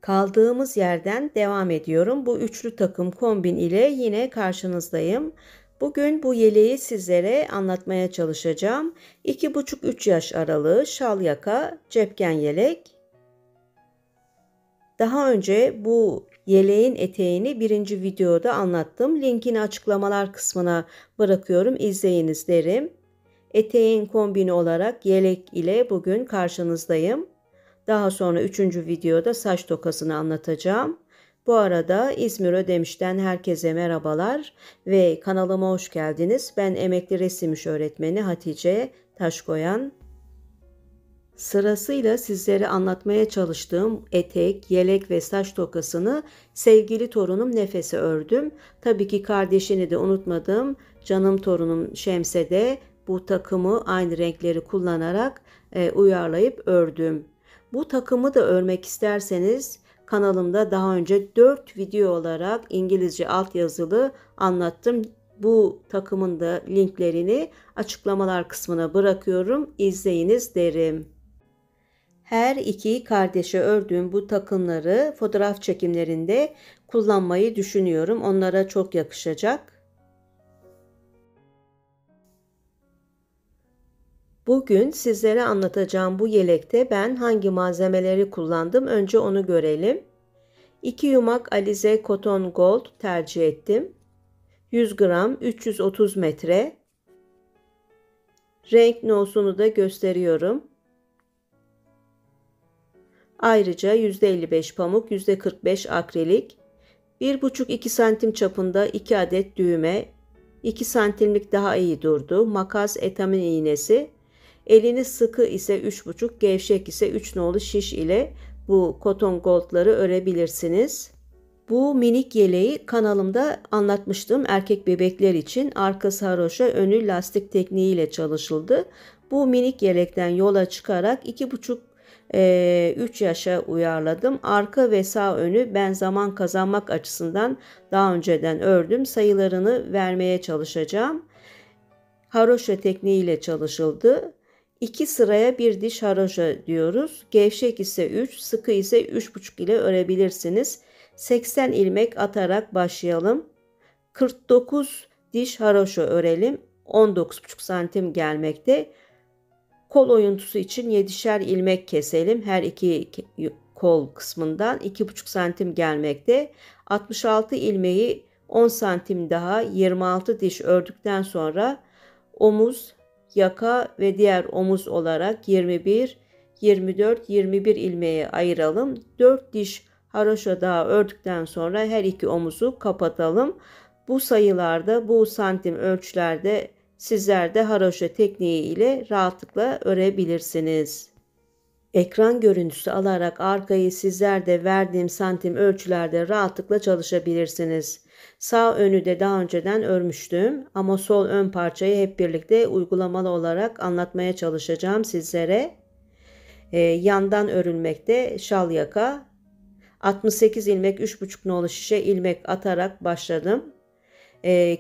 Kaldığımız yerden devam ediyorum. Bu üçlü takım kombin ile yine karşınızdayım. Bugün bu yeleği sizlere anlatmaya çalışacağım. 2,5-3 yaş aralığı şal yaka cepken yelek. Daha önce bu yeleğin eteğini birinci videoda anlattım. Linkini açıklamalar kısmına bırakıyorum. İzleyiniz derim. Eteğin kombini olarak yelek ile bugün karşınızdayım. Daha sonra 3. videoda saç tokasını anlatacağım. Bu arada İzmir Ödemiş'ten herkese merhabalar ve kanalıma hoş geldiniz. Ben emekli resim iş öğretmeni Hatice Taşkoyan. Sırasıyla sizlere anlatmaya çalıştığım etek, yelek ve saç tokasını sevgili torunum Nefes'e ördüm. Tabii ki kardeşini de unutmadım. Canım torunum Şems'e de bu takımı aynı renkleri kullanarak uyarlayıp ördüm. Bu takımı da örmek isterseniz kanalımda daha önce 4 video olarak İngilizce altyazılı anlattım. Bu takımın da linklerini açıklamalar kısmına bırakıyorum. İzleyiniz derim. Her iki kardeşe ördüğüm bu takımları fotoğraf çekimlerinde kullanmayı düşünüyorum. Onlara çok yakışacak. Bugün sizlere anlatacağım bu yelekte ben hangi malzemeleri kullandım önce onu görelim. 2 yumak Alize Cotton Gold tercih ettim. 100 gram 330 metre. Renk nosunu da gösteriyorum. Ayrıca %55 pamuk, %45 akrilik, 1,5-2 santim çapında 2 adet düğme, 2 santimlik daha iyi durdu, makas etamin iğnesi, eliniz sıkı ise 3,5, gevşek ise 3 nolu şiş ile bu cotton gold'ları örebilirsiniz. Bu minik yeleği kanalımda anlatmıştım. Erkek bebekler için arkası haroşa, önü lastik tekniğiyle çalışıldı. Bu minik yelekten yola çıkarak 2,5-3 yaşa uyarladım. Arka ve sağ önü ben zaman kazanmak açısından daha önceden ördüm. Sayılarını vermeye çalışacağım. Haroşa tekniğiyle çalışıldı. 2 sıraya bir diş haroşa diyoruz. Gevşek ise 3, sıkı ise 3,5 ile örebilirsiniz. 80 ilmek atarak başlayalım. 49 diş haroşa örelim. 19,5 santim gelmekte. Kol oyuntusu için 7'şer ilmek keselim. Her iki kol kısmından 2,5 santim gelmekte. 66 ilmeği 10 santim daha 26 diş ördükten sonra omuz, yaka ve diğer omuz olarak 21, 24, 21 ilmeğe ayıralım. 4 diş haroşa daha ördükten sonra her iki omuzu kapatalım. Bu sayılarda, bu santim ölçülerde sizler de haroşa tekniği ile rahatlıkla örebilirsiniz. Ekran görüntüsü alarak arkayı sizler de verdiğim santim ölçülerde rahatlıkla çalışabilirsiniz. Sağ önü de daha önceden örmüştüm ama sol ön parçayı hep birlikte uygulamalı olarak anlatmaya çalışacağım sizlere. Yandan örülmekte şal yaka. 68 ilmek 3,5 nolu şişe ilmek atarak başladım.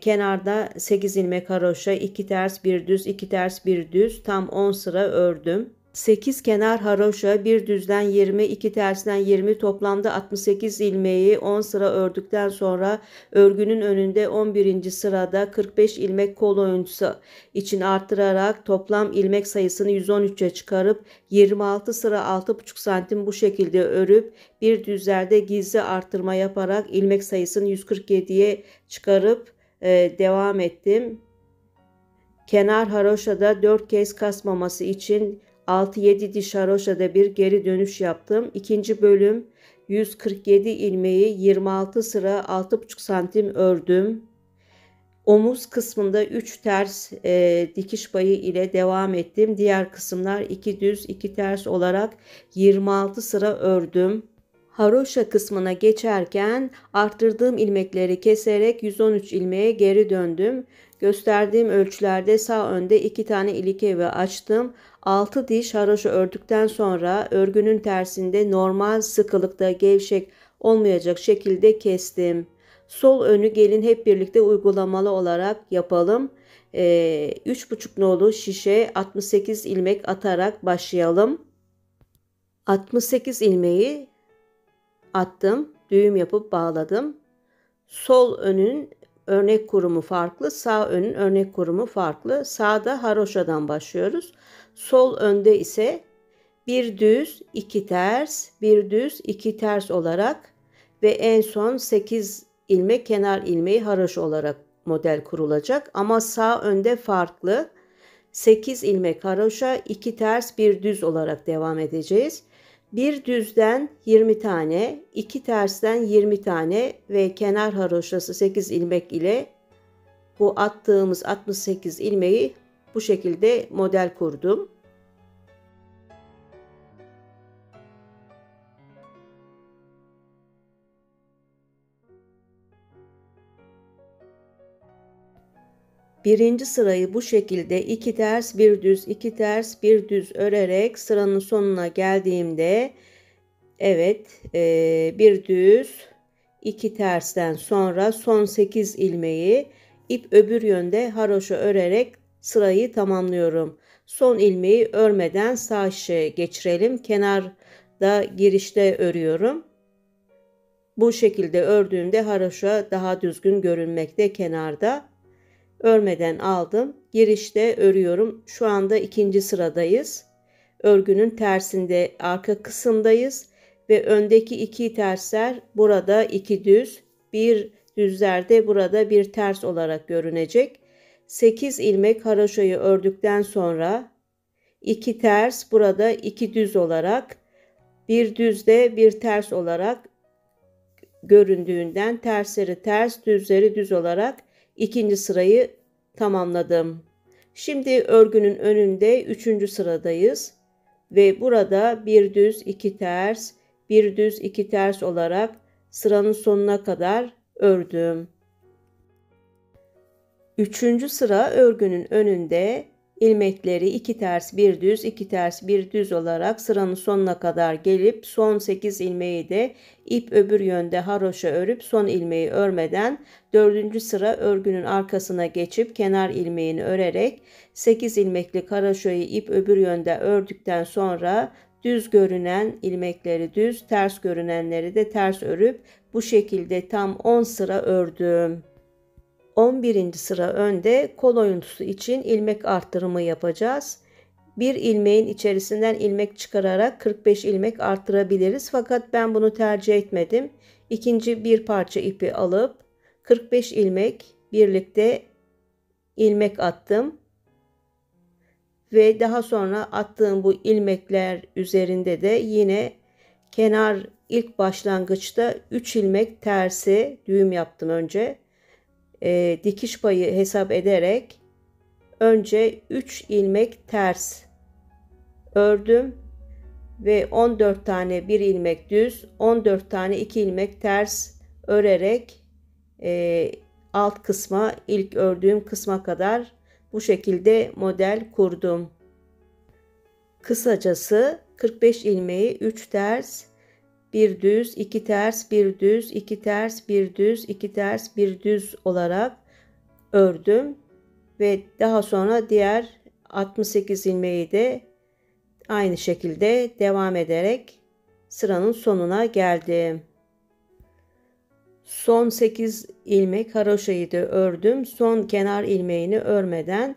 Kenarda 8 ilmek haroşa, 2 ters 1 düz, 2 ters 1 düz, tam 10 sıra ördüm. 8 kenar haroşa, 1 düzden 20, 2 tersten 20, toplamda 68 ilmeği 10 sıra ördükten sonra örgünün önünde 11. sırada 45 ilmek kol oyuntusu için arttırarak toplam ilmek sayısını 113'e çıkarıp 26 sıra 6,5 santim bu şekilde örüp bir düzlerde gizli arttırma yaparak ilmek sayısını 147'ye çıkarıp devam ettim. Kenar haroşada 4 kez kasmaması için 6-7 diş haroşada bir geri dönüş yaptım. İkinci bölüm 147 ilmeği 26 sıra 6,5 santim ördüm. Omuz kısmında 3 ters dikiş payı ile devam ettim. Diğer kısımlar 2 düz 2 ters olarak 26 sıra ördüm. Haroşa kısmına geçerken arttırdığım ilmekleri keserek 113 ilmeğe geri döndüm. Gösterdiğim ölçülerde sağ önde 2 tane ilike ve açtım. 6 diş haroşa ördükten sonra örgünün tersinde normal sıkılıkta gevşek olmayacak şekilde kestim. Sol önü gelin hep birlikte uygulamalı olarak yapalım. 3,5 nolu şişe 68 ilmek atarak başlayalım. 68 ilmeği attım. Düğüm yapıp bağladım. Sol önün örnek kurumu farklı, sağ önün örnek kurumu farklı. Sağda haroşadan başlıyoruz. Sol önde ise bir düz, iki ters, bir düz, iki ters olarak ve en son 8 ilmek kenar ilmeği haroşa olarak model kurulacak. Ama sağ önde farklı. 8 ilmek haroşa, 2 ters, bir düz olarak devam edeceğiz. Bir düzden 20 tane, 2 tersten 20 tane ve kenar haroşası 8 ilmek ile bu attığımız 68 ilmeği bu şekilde model kurdum. Birinci sırayı bu şekilde 2 ters, bir düz, 2 ters, bir düz örerek sıranın sonuna geldiğimde evet, bir düz, 2 tersten sonra son 8 ilmeği ip öbür yönde haroşa örerek sırayı tamamlıyorum. Son ilmeği örmeden sağ şişe geçirelim. Kenarda girişte örüyorum. Bu şekilde ördüğümde haroşa daha düzgün görünmekte kenarda. Örmeden aldım. Girişte örüyorum. Şu anda ikinci sıradayız. Örgünün tersinde arka kısımdayız ve öndeki iki tersler burada iki düz, bir düzlerde burada bir ters olarak görünecek. 8 ilmek haroşayı ördükten sonra iki ters burada iki düz olarak, bir düzde bir ters olarak göründüğünden tersleri ters, düzleri düz olarak ikinci sırayı tamamladım. Şimdi örgünün önünde üçüncü sıradayız ve burada bir düz iki ters, bir düz iki ters olarak sıranın sonuna kadar ördüm. Üçüncü sıra örgünün önünde ilmekleri iki ters bir düz iki ters bir düz olarak sıranın sonuna kadar gelip son 8 ilmeği de ip öbür yönde haroşa örüp son ilmeği örmeden dördüncü sıra örgünün arkasına geçip kenar ilmeğini örerek 8 ilmeklik haroşayı ip öbür yönde ördükten sonra düz görünen ilmekleri düz, ters görünenleri de ters örüp bu şekilde tam 10 sıra ördüm. 11. sıra önde kol oyuntusu için ilmek arttırımı yapacağız. Bir ilmeğin içerisinden ilmek çıkararak 45 ilmek arttırabiliriz. Fakat ben bunu tercih etmedim. İkinci bir parça ipi alıp 45 ilmek birlikte ilmek attım. Ve daha sonra attığım bu ilmekler üzerinde de yine kenar ilk başlangıçta 3 ilmek tersi düğüm yaptım önce. Dikiş payı hesap ederek önce 3 ilmek ters ördüm ve 14 tane bir ilmek düz 14 tane 2 ilmek ters örerek alt kısma ilk ördüğüm kısma kadar bu şekilde model kurdum. Kısacası 45 ilmeği 3 ters, bir düz, iki ters, bir düz, iki ters, bir düz, iki ters, bir düz olarak ördüm ve daha sonra diğer 68 ilmeği de aynı şekilde devam ederek sıranın sonuna geldim. Son 8 ilmek haroşayı da ördüm. Son kenar ilmeğini örmeden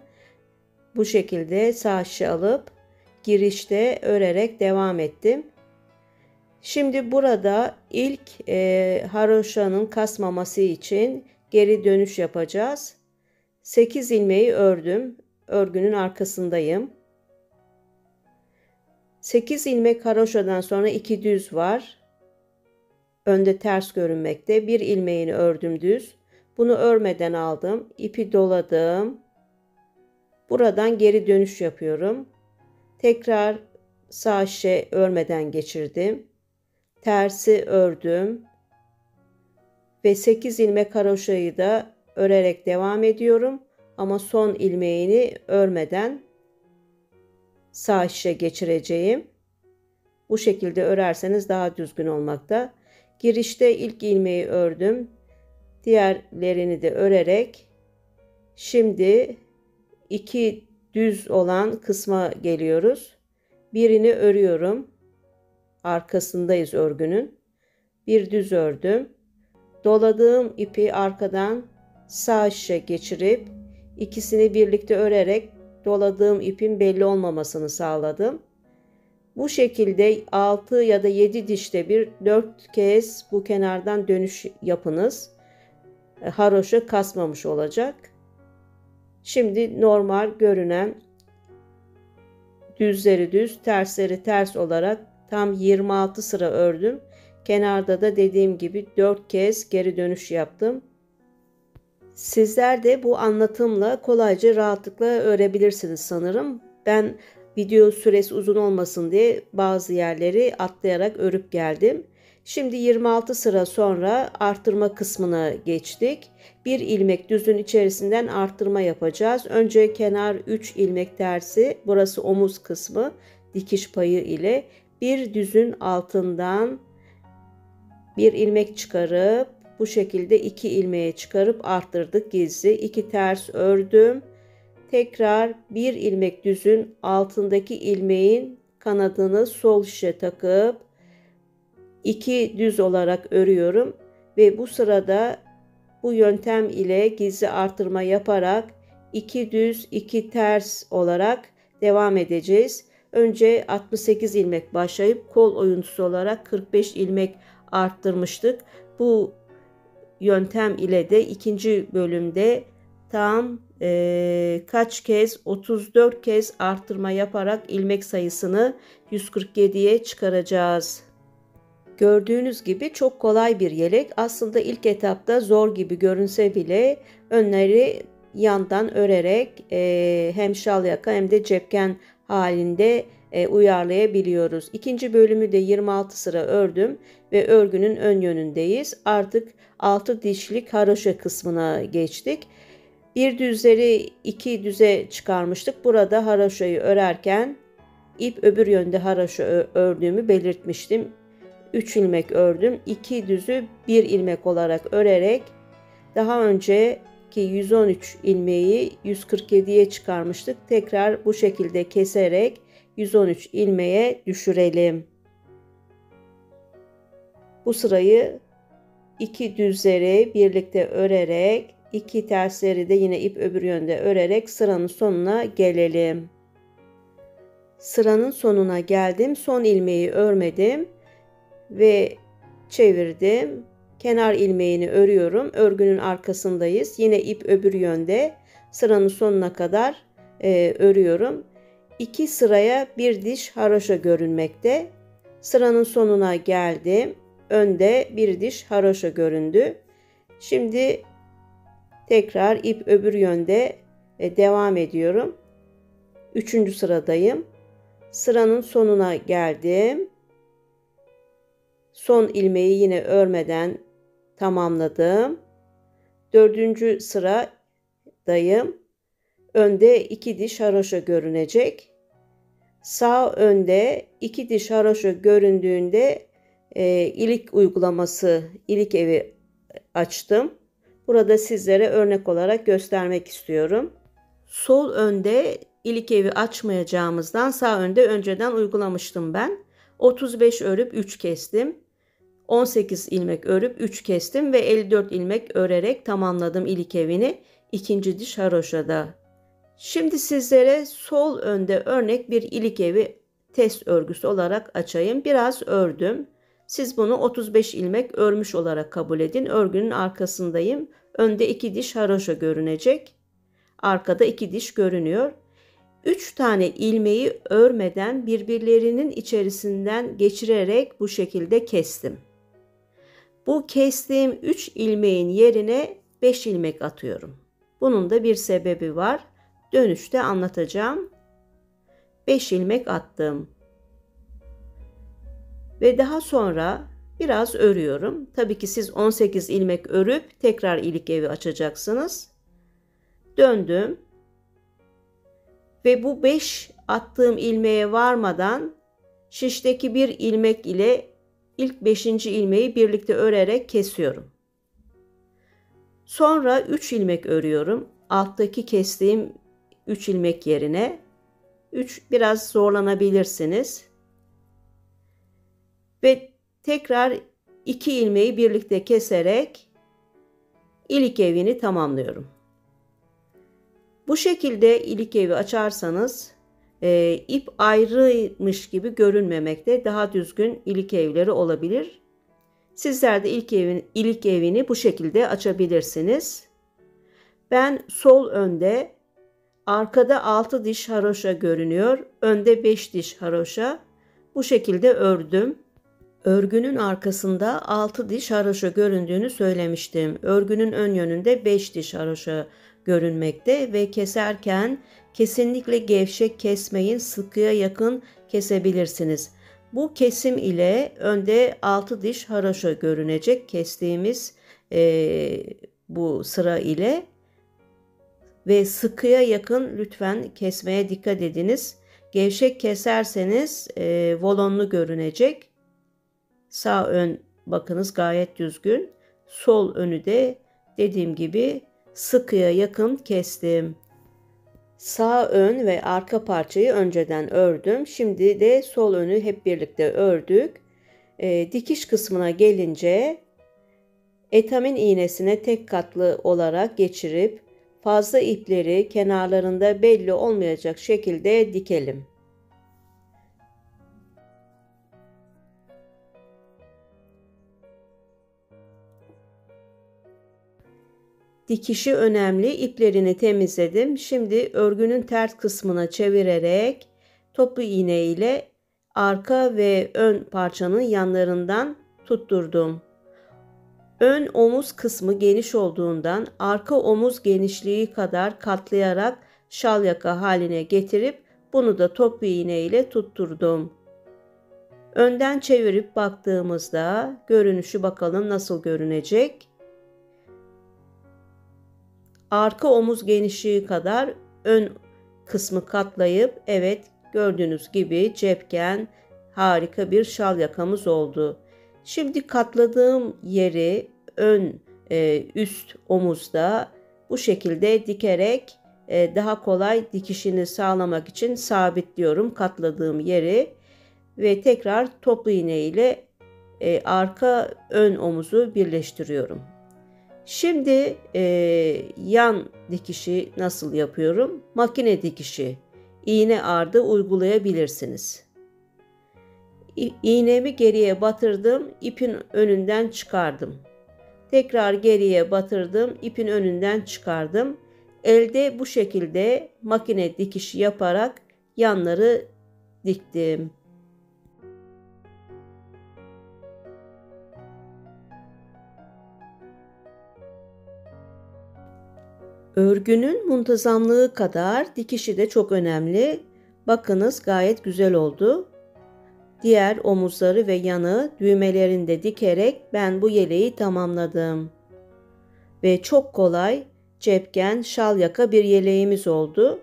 bu şekilde sağ şişe alıp girişte örerek devam ettim. Şimdi burada ilk haroşanın kasmaması için geri dönüş yapacağız. 8 ilmeği ördüm. Örgünün arkasındayım. 8 ilmek haroşadan sonra 2 düz var. Önde ters görünmekte. Bir ilmeğini ördüm düz. Bunu örmeden aldım. İpi doladım. Buradan geri dönüş yapıyorum. Tekrar sağ şişe örmeden geçirdim. Tersi ördüm ve 8 ilmek haroşayı da örerek devam ediyorum ama son ilmeğini örmeden sağ şişe geçireceğim. Bu şekilde örerseniz daha düzgün olmakta. Girişte ilk ilmeği ördüm. Diğerlerini de örerek şimdi iki düz olan kısma geliyoruz. Birini örüyorum. Arkasındayız örgünün. bir düz ördüm. Doladığım ipi arkadan sağ şişe geçirip ikisini birlikte örerek doladığım ipin belli olmamasını sağladım. Bu şekilde 6 ya da 7 dişte bir 4 kez bu kenardan dönüş yapınız. Haroşa kasmamış olacak. Şimdi normal görünen düzleri düz, tersleri ters olarak tam 26 sıra ördüm. Kenarda da dediğim gibi 4 kez geri dönüş yaptım. Sizler de bu anlatımla kolayca rahatlıkla örebilirsiniz sanırım. Ben video süresi uzun olmasın diye bazı yerleri atlayarak örüp geldim. Şimdi 26 sıra sonra artırma kısmına geçtik. Bir ilmek düzün içerisinden artırma yapacağız. Önce kenar 3 ilmek tersi, burası omuz kısmı dikiş payı ile bir düzün altından bir ilmek çıkarıp bu şekilde 2 ilmeğe çıkarıp arttırdık gizli. 2 ters ördüm. Tekrar bir ilmek düzün altındaki ilmeğin kanadını sol şişe takıp 2 düz olarak örüyorum ve bu sırada bu yöntem ile gizli artırma yaparak 2 düz 2 ters olarak devam edeceğiz. Önce 68 ilmek başlayıp kol oyuntusu olarak 45 ilmek arttırmıştık. Bu yöntem ile de ikinci bölümde tam kaç kez 34 kez arttırma yaparak ilmek sayısını 147'ye çıkaracağız. Gördüğünüz gibi çok kolay bir yelek. Aslında ilk etapta zor gibi görünse bile önleri yandan örerek hem şal yaka hem de cepken halinde uyarlayabiliyoruz. İkinci bölümü de 26 sıra ördüm ve örgünün ön yönündeyiz. Artık 6 dişlik haroşa kısmına geçtik. Bir düzleri 2 düze çıkarmıştık. Burada haroşayı örerken ip öbür yönde haroşa ördüğümü belirtmiştim. 3 ilmek ördüm. 2 düzü 1 ilmek olarak örerek daha önceki 113 ilmeği 147'ye çıkarmıştık. Tekrar bu şekilde keserek 113 ilmeğe düşürelim. Bu sırayı 2 düzleri birlikte örerek 2 tersleri de yine ip öbür yönde örerek sıranın sonuna gelelim. Sıranın sonuna geldim. Son ilmeği örmedim ve çevirdim. Kenar ilmeğini örüyorum. Örgünün arkasındayız. Yine ip öbür yönde. Sıranın sonuna kadar örüyorum. 2 sıraya bir diş haroşa görünmekte. Sıranın sonuna geldim. Önde bir diş haroşa göründü. Şimdi tekrar ip öbür yönde devam ediyorum. 3. sıradayım. Sıranın sonuna geldim. Son ilmeği yine örmeden tamamladım. 4. sıradayım. Önde 2 diş haroşa görünecek. Sağ önde 2 diş haroşa göründüğünde ilik uygulaması, ilik evi açtım. Burada sizlere örnek olarak göstermek istiyorum. Sol önde ilik evi açmayacağımızdan sağ önde önceden uygulamıştım ben. 35 örüp 3 kestim. 18 ilmek örüp 3 kestim ve 54 ilmek örerek tamamladım ilik evini ikinci diş haroşada. Şimdi sizlere sol önde örnek bir ilik evi test örgüsü olarak açayım. Biraz ördüm. Siz bunu 35 ilmek örmüş olarak kabul edin. Örgünün arkasındayım. Önde 2 diş haroşa görünecek. Arkada 2 diş görünüyor. 3 tane ilmeği örmeden birbirlerinin içerisinden geçirerek bu şekilde kestim. Bu kestiğim 3 ilmeğin yerine 5 ilmek atıyorum. Bunun da bir sebebi var. Dönüşte anlatacağım. 5 ilmek attım. Ve daha sonra biraz örüyorum. Tabii ki siz 18 ilmek örüp tekrar ilik evi açacaksınız. Döndüm. Ve bu 5 attığım ilmeğe varmadan şişteki bir ilmek ile ilk 5. ilmeği birlikte örerek kesiyorum. Sonra 3 ilmek örüyorum. Alttaki kestiğim 3 ilmek yerine. 3 biraz zorlanabilirsiniz. Ve tekrar 2 ilmeği birlikte keserek ilik evini tamamlıyorum. Bu şekilde ilik evi açarsanız ip ayrıymış gibi görünmemekte, daha düzgün ilik evleri olabilir. Sizler de ilik evini bu şekilde açabilirsiniz. Ben sol önde, arkada 6 diş haroşa görünüyor, önde 5 diş haroşa. Bu şekilde ördüm. Örgünün arkasında 6 diş haroşa göründüğünü söylemiştim. Örgünün ön yönünde 5 diş haroşa görünmekte ve keserken kesinlikle gevşek kesmeyin, sıkıya yakın kesebilirsiniz. Bu kesim ile önde 6 diş haroşa görünecek kestiğimiz bu sıra ile ve sıkıya yakın lütfen kesmeye dikkat ediniz. Gevşek keserseniz volonlu görünecek. Sağ ön bakınız gayet düzgün. Sol önü de dediğim gibi sıkıya yakın kestim. Sağ ön ve arka parçayı önceden ördüm. Şimdi de sol önü hep birlikte ördük. Dikiş kısmına gelince etamin iğnesine tek katlı olarak geçirip fazla ipleri kenarlarında belli olmayacak şekilde dikelim. Dikişi önemli. İplerini temizledim. Şimdi örgünün ters kısmına çevirerek toplu iğne ile arka ve ön parçanın yanlarından tutturdum. Ön omuz kısmı geniş olduğundan arka omuz genişliği kadar katlayarak şal yaka haline getirip bunu da toplu iğne ile tutturdum. Önden çevirip baktığımızda görünüşü bakalım nasıl görünecek. Arka omuz genişliği kadar ön kısmı katlayıp evet gördüğünüz gibi cepken harika bir şal yakamız oldu. Şimdi katladığım yeri ön üst omuzda bu şekilde dikerek daha kolay dikişini sağlamak için sabitliyorum katladığım yeri ve tekrar toplu iğne ile arka ön omuzu birleştiriyorum. Şimdi yan dikişi nasıl yapıyorum? Makine dikişi, iğne ardı uygulayabilirsiniz. İğnemi geriye batırdım, ipin önünden çıkardım. Tekrar geriye batırdım, ipin önünden çıkardım. Elde bu şekilde makine dikişi yaparak yanları diktim. Örgünün muntazamlığı kadar dikişi de çok önemli. Bakınız gayet güzel oldu. Diğer omuzları ve yanı düğmelerini de dikerek ben bu yeleği tamamladım. Ve çok kolay cepken şal yaka bir yeleğimiz oldu.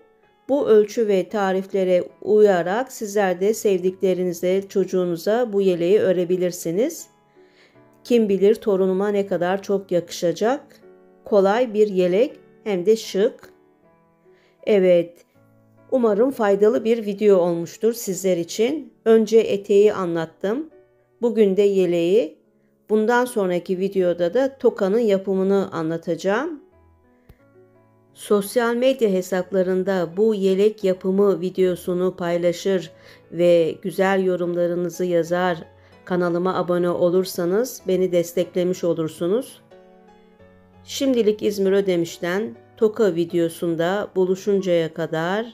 Bu ölçü ve tariflere uyarak sizler de sevdiklerinizle çocuğunuza bu yeleği örebilirsiniz. Kim bilir torunuma ne kadar çok yakışacak. Kolay bir yelek hem de şık. Evet, umarım faydalı bir video olmuştur sizler için. Önce eteği anlattım. Bugün de yeleği. Bundan sonraki videoda da tokanın yapımını anlatacağım. Sosyal medya hesaplarında bu yelek yapımı videosunu paylaşır ve güzel yorumlarınızı yazar, kanalıma abone olursanız beni desteklemiş olursunuz. Şimdilik İzmir Ödemiş'ten toka videosunda buluşuncaya kadar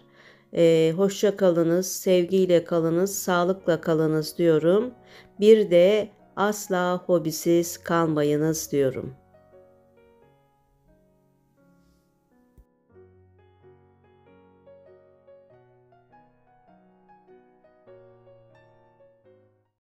hoşça kalınız, sevgiyle kalınız, sağlıkla kalınız diyorum. Bir de asla hobisiz kalmayınız diyorum.